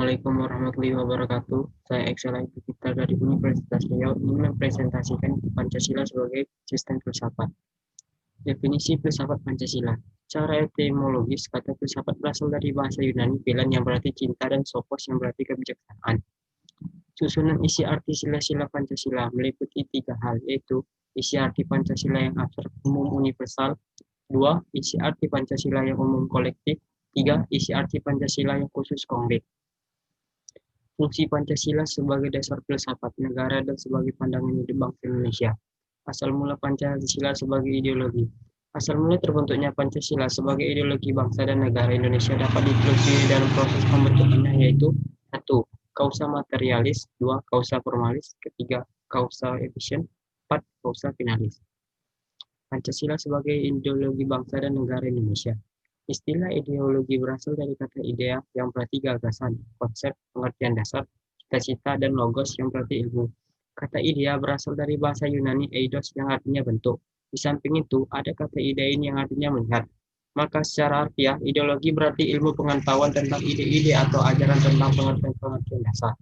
Assalamualaikum warahmatullahi wabarakatuh. Saya Excel Putra dari Universitas Riau ingin mempresentasikan Pancasila sebagai sistem filsafat. Definisi filsafat Pancasila. Secara etimologis, kata filsafat berasal dari bahasa Yunani philan yang berarti cinta dan sophos yang berarti kebijaksanaan. Susunan isi arti sila-sila Pancasila meliputi 3 hal, yaitu isi arti Pancasila yang abstrak umum universal, 2. Isi arti Pancasila yang umum kolektif, 3. Isi arti Pancasila yang khusus konkret. Fungsi Pancasila sebagai dasar filsafat negara dan sebagai pandangan hidup bangsa Indonesia. Asal mula Pancasila sebagai ideologi. Asal mula terbentuknya Pancasila sebagai ideologi bangsa dan negara Indonesia dapat ditelusuri dalam proses pembentukannya, yaitu 1. Kausa materialis, 2. Kausa formalis, ketiga kausa efisien, 4. Kausa finalis. Pancasila sebagai ideologi bangsa dan negara Indonesia. Istilah ideologi berasal dari kata idea yang berarti gagasan, konsep, pengertian dasar, cita-cita, dan logos yang berarti ilmu. Kata idea berasal dari bahasa Yunani eidos yang artinya bentuk. Di samping itu, ada kata idein yang artinya melihat. Maka secara harfiah, ideologi berarti ilmu pengetahuan tentang ide-ide atau ajaran tentang pengertian-pengertian dasar.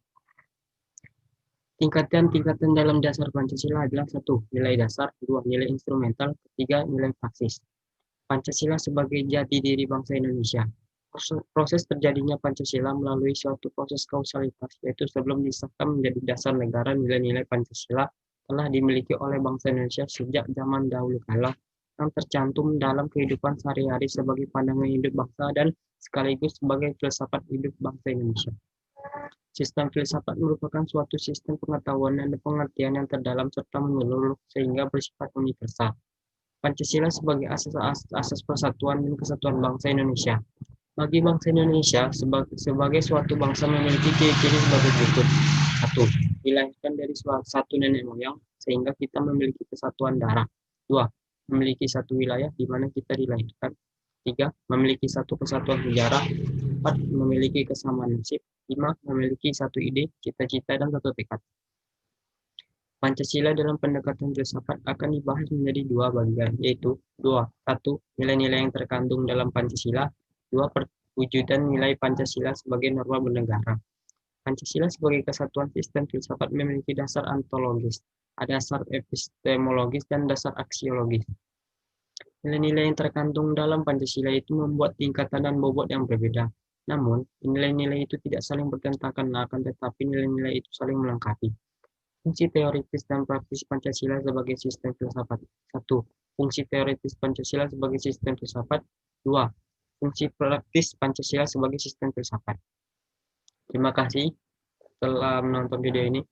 Tingkatan-tingkatan dalam dasar Pancasila adalah 1. Nilai dasar, 2. Nilai instrumental, 3. Nilai praksis. Pancasila sebagai jati diri bangsa Indonesia. Proses terjadinya Pancasila melalui suatu proses kausalitas, yaitu sebelum disahkan menjadi dasar negara, nilai-nilai Pancasila telah dimiliki oleh bangsa Indonesia sejak zaman dahulu kala, yang tercantum dalam kehidupan sehari-hari sebagai pandangan hidup bangsa dan sekaligus sebagai filsafat hidup bangsa Indonesia. Sistem filsafat merupakan suatu sistem pengetahuan dan pengertian yang terdalam serta menyeluruh sehingga bersifat universal. Pancasila sebagai asas persatuan dan kesatuan bangsa Indonesia. Bagi bangsa Indonesia, sebagai suatu bangsa memiliki ciri-ciri sebagai berikut. 1. Dilahirkan dari satu nenek moyang, sehingga kita memiliki kesatuan darah. 2. Memiliki satu wilayah di mana kita dilahirkan. 3. Memiliki satu kesatuan sejarah. 4. Memiliki kesamaan nasib. 5. Memiliki satu ide, cita-cita, dan satu tekad. Pancasila dalam pendekatan filsafat akan dibahas menjadi 2 bagian, yaitu 1. Nilai-nilai yang terkandung dalam Pancasila, 2. Perwujudan nilai Pancasila sebagai norma bernegara. Pancasila sebagai kesatuan sistem filsafat memiliki dasar ontologis, dasar epistemologis, dan dasar aksiologis. Nilai-nilai yang terkandung dalam Pancasila itu membuat tingkatan dan bobot yang berbeda. Namun, nilai-nilai itu tidak saling bertentangan, akan tetapi nilai-nilai itu saling melengkapi. Fungsi teoritis dan praktis Pancasila sebagai sistem filsafat. 1. Fungsi teoritis Pancasila sebagai sistem filsafat. 2. Fungsi praktis Pancasila sebagai sistem filsafat. Terima kasih telah menonton video ini.